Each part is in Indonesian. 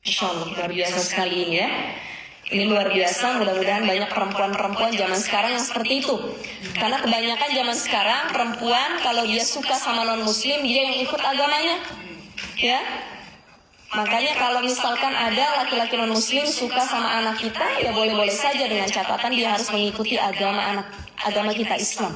Masya Allah, luar biasa sekali ini ya. Ini luar biasa, mudah-mudahan banyak perempuan-perempuan zaman sekarang yang seperti itu. Karena kebanyakan zaman sekarang perempuan kalau dia suka sama non-muslim, dia yang ikut agamanya. Ya. Makanya kalau misalkan ada laki-laki non-muslim suka sama anak kita, ya boleh-boleh saja dengan catatan dia harus mengikuti agama kita Islam.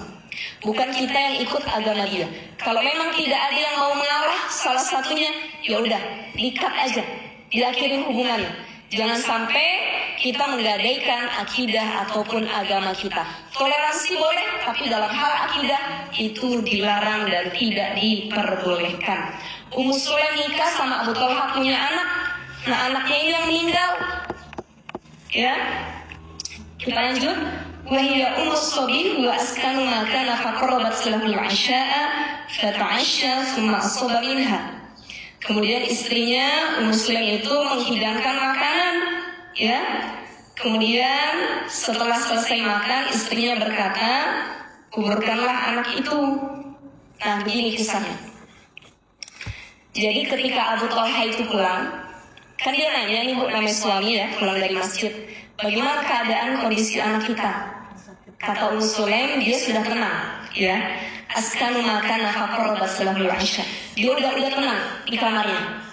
Bukan kita yang ikut agama dia. Kalau memang tidak ada yang mau mengalah salah satunya, ya udah, di-cut aja, diakhirin hubungannya. Jangan sampai kita menggadaikan akidah ataupun agama kita. Toleransi boleh, tapi dalam hal akidah itu dilarang dan tidak diperbolehkan. Ummu Sulaim nikah sama Abu Talha punya anak. Nah, anaknya ini yang meninggal. Ya, kita lanjut. Wahia ummu sabi wa askanu ma kana faqarabat lahu al-'asha'a fata'asha thumma asaba minha. Kemudian istrinya Ummu Sulaim itu menghidangkan makanan, ya. Kemudian setelah selesai makan, istrinya berkata, kuburkanlah anak itu. Nah, begini kisahnya. Jadi ketika Abu Talha itu pulang, kan dia nanya nih bu, namanya suami ya, pulang dari masjid, bagaimana keadaan kondisi anak kita? Kata Ummu Sulaim, dia sudah tenang, ya. Askanu makana faqarabat lahu al-'asha. Dia udah tenang di kamarnya.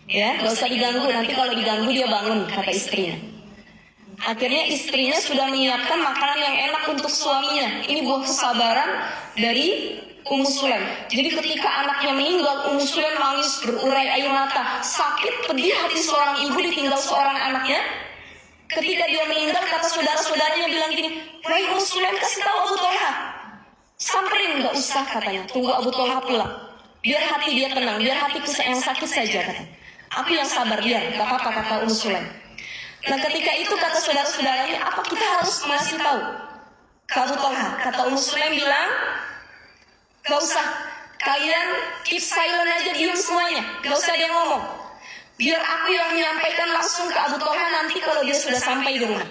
Ya, gak usah diganggu, nanti kalau diganggu dia bangun, kata istrinya. Akhirnya istrinya sudah menyiapkan makanan yang enak untuk suaminya. Ini buah kesabaran dari Ummu Sulaim. Jadi ketika anaknya meninggal, Ummu Sulaim nangis berurai air mata. Sakit pedih hati seorang ibu ditinggal seorang anaknya. Ketika dia meninggal, kata saudara-saudaranya bilang gini, wahai Ummu Sulaim, kasih tahu Abu Talha. Samperin, gak usah katanya, tunggu Abu Talha pulang. Biar hati dia tenang, biar hati yang sakit saja katanya. Aku yang sabar, biar, gak apa-apa kata Ummu Sulaim. Nah ketika itu kata saudara-saudaranya, apa kita harus ngasih tahu ke Abu Talha? Kata Ummu Sulaim bilang, gak usah, kalian keep silent aja, diam semuanya, gak usah dia ngomong. Biar aku yang menyampaikan langsung ke Abu Talha nanti kalau dia sudah sampai di rumah.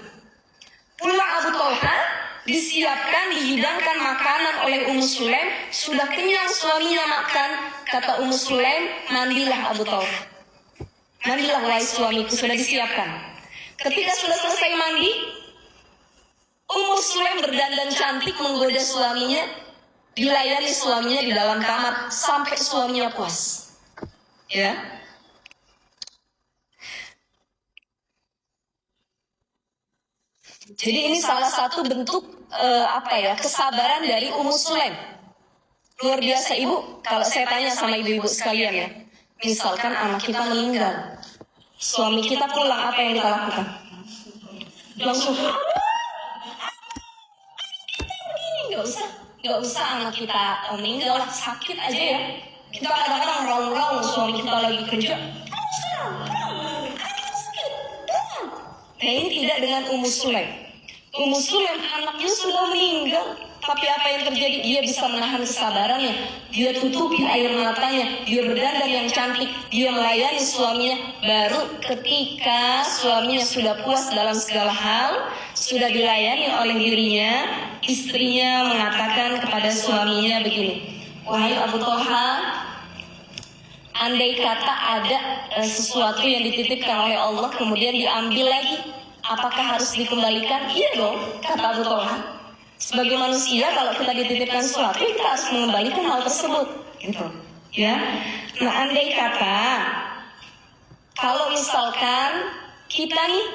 Pulang Abu Talha, disiapkan, dihidangkan makanan oleh Ummu Sulaim. Sudah kenyang suaminya makan, kata Ummu Sulaim, mandilah Abu Talha. Mandilah wahai suamiku, sudah disiapkan. Ketika sudah selesai mandi, Ummu Sulaim berdandan cantik menggoda suaminya, dilayani suaminya di dalam kamar sampai suaminya puas. Ya. Jadi ini salah satu bentuk kesabaran dari Ummu Sulaim. Luar biasa ibu. Kalau saya tanya sama ibu-ibu sekalian ya, misalkan anak kita meninggal, suami kita pulang, apa yang kita lakukan? Langsung, nggak usah anak kita meninggal, sakit aja ya. Kita kadang-kadang raung-raung suami kita lagi kerja. Nah ini tidak dengan Ummu Sulaim. Ummu Sulaim anaknya sudah meninggal, tapi apa yang terjadi? Dia bisa menahan kesabarannya. Dia tutupi air matanya, dia berdandan yang cantik, dia melayani suaminya. Baru ketika suaminya sudah puas dalam segala hal, sudah dilayani oleh dirinya, istrinya mengatakan kepada suaminya begini, wahai Abu Talha, andai kata ada sesuatu yang dititipkan oleh Allah kemudian diambil lagi, apakah harus dikembalikan? Iya dong, kata Abu Talha. Sebagai manusia kalau kita dititipkan sesuatu, kita harus mengembalikan hal tersebut, gitu. Ya. Nah, andai kata kalau misalkan kita nih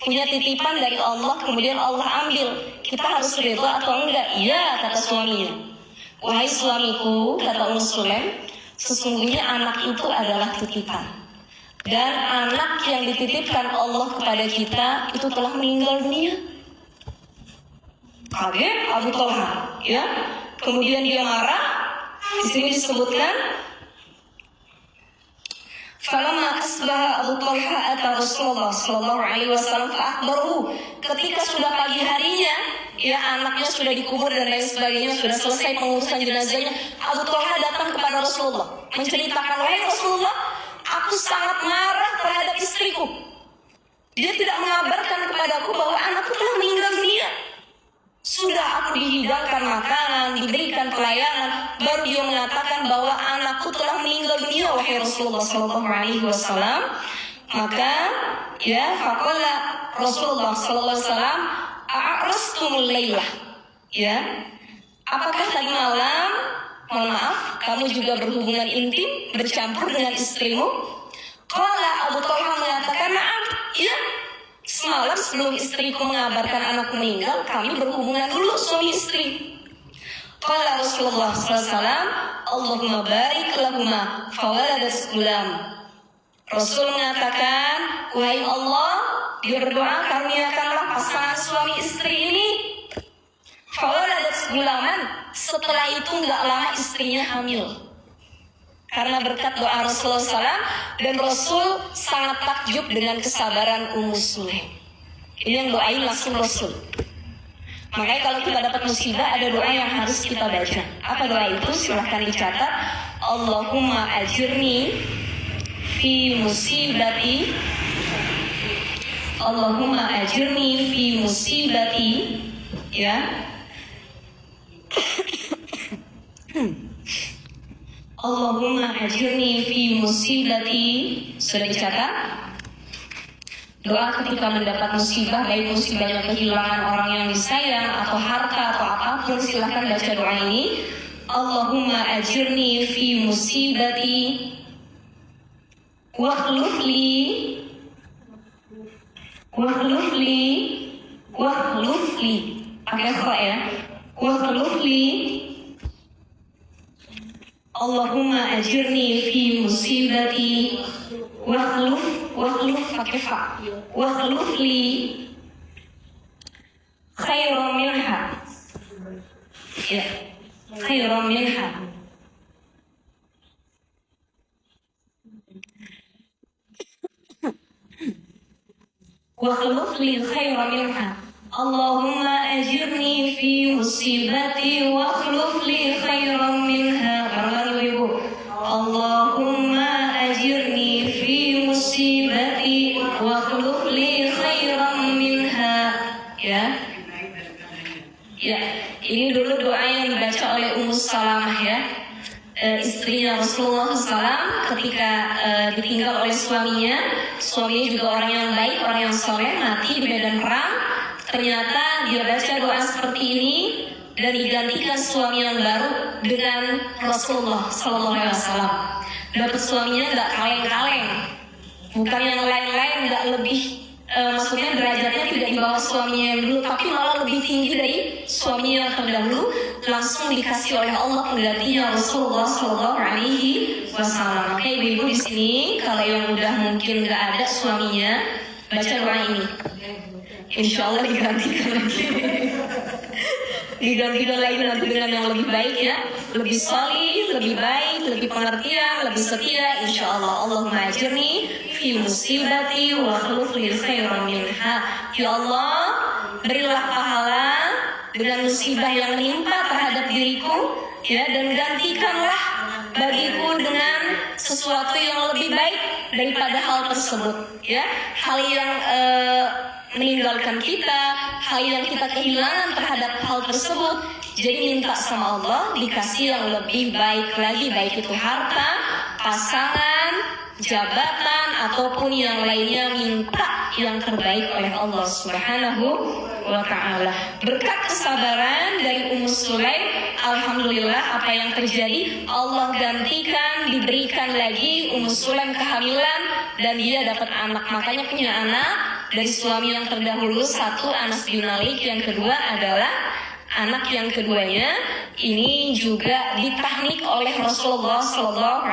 punya titipan dari Allah kemudian Allah ambil, kita harus ridha atau enggak? Iya, kata suaminya. Wahai suamiku, kata Ummu Sulaim, sesungguhnya anak itu adalah titipan. Dan anak yang dititipkan Allah kepada kita itu telah meninggal dunia. Kaget Abu Talha, ya. Kemudian dia marah. Di sini disebutkan, falamma asbaha Abu Talha ata Rasulullah sallallahu alaihi wasallam fa akhbarahu. Ketika sudah pagi harinya, ya anaknya sudah dikubur dan lain sebagainya, sudah selesai pengurusan jenazahnya, Abu Talha datang kepada Rasulullah menceritakan, wahai Rasulullah, aku sangat marah terhadap istriku. Dia tidak mengabarkan kepadaku bahwa anakku telah meninggal dunia. Sudah aku dihidangkan makanan, diberikan pelayanan, baru dia mengatakan bahwa anakku telah meninggal dunia, wahai Rasulullah sallallahu alaihi wasallam. Maka ya faqala Rasulullah sallallahu alaihi wasallam, a'rastumul lailah. Ya. Apakah tadi malam, mohon maaf, kamu juga berhubungan intim, bercampur dengan istrimu? Qala Abu Talha mengatakan, "Na'am." Iya. Semalam sebelum istriku mengabarkan anakku meninggal, kami berhubungan dulu suami istri. Qala Rasulullah sallallahu alaihi wasallam, "Allahumma barik lahuma fawaladat gulam." Rasul mengatakan, "Wahai Allah," dia berdoa, "karuniakanlah pasangan suami istri ini fawaladat gulaman." Setelah itu nggak lama istrinya hamil. Karena berkat doa Rasulullah SAW, dan Rasul sangat takjub dengan kesabaran Ummu Sulaim. Ini yang doain langsung Rasul. Makanya kalau kita dapat musibah, ada doa yang harus kita baca. Apa doa itu? Silahkan dicatat. Allahumma ajirni fi musibati. Allahumma ajirni fi musibati. Ya. Allahumma ajirni fi musibati. Sudah dicatat? Doa ketika mendapat musibah, baik musibahnya kehilangan orang yang disayang atau harta atau apapun, silahkan baca doa ini. Allahumma ajirni fi musibati wakhluf li pakai kha ya. Wakhluf li. Allahumma ajirni fi musibati wakhluf pakai fa. Wakhluf li khairan minha. Ya, khairan minha. Wakhluf li khairan minha. Allahumma ajirni fi musibati wakhluf li khairan minha. Ibu. Allahumma ajirni fi musibati wakhluf li khairan minha. Ya. Ya, ini dulu doa yang dibaca oleh Ummu Salamah ya. Istrinya Rasulullah SAW ketika ditinggal oleh suaminya. Suaminya juga orang yang baik, orang yang soleh, mati di medan perang. Ternyata dia baca doa seperti ini dan digantikan suami yang baru dengan Rasulullah SAW. Dapat suaminya nggak kaleng-kaleng, bukan yang lain-lain, nggak lebih, maksudnya derajatnya tidak di bawah suaminya yang dulu, tapi malah lebih tinggi dari suaminya yang terdahulu. Langsung dikasih oleh Allah penggantinya Rasulullah SAW. Oke, ibu-ibu di sini, kalau yang udah mungkin nggak ada suaminya, baca doa ini. Insya Allah digantikan lagi. Digantikan lagi nanti dengan yang lebih baik ya. Lebih solid, lebih baik, lebih pengertian, lebih setia. Insya Allah. Allahumma ajirni fi musibati wa akhluf li khairan minha. Ya Allah, berilah pahala dengan musibah yang menimpa terhadap diriku ya, dan gantikanlah bagiku dengan sesuatu yang lebih baik daripada hal tersebut ya. Hal yang meninggalkan kita, hal yang kita kehilangan terhadap hal tersebut. Jadi minta sama Allah dikasih yang lebih baik lagi, baik itu harta, pasangan, jabatan, ataupun yang lainnya. Minta yang terbaik oleh Allah Subhanahu wa ta'ala. Berkat kesabaran dari Ummu Sulaim, alhamdulillah apa yang terjadi, Allah gantikan, diberikan lagi Ummu Sulaim kehamilan dan dia dapat anak. Makanya punya anak dari suami yang terdahulu, satu Anas bin Malik, yang kedua adalah anak yang keduanya ini juga ditahnik oleh Rasulullah SAW.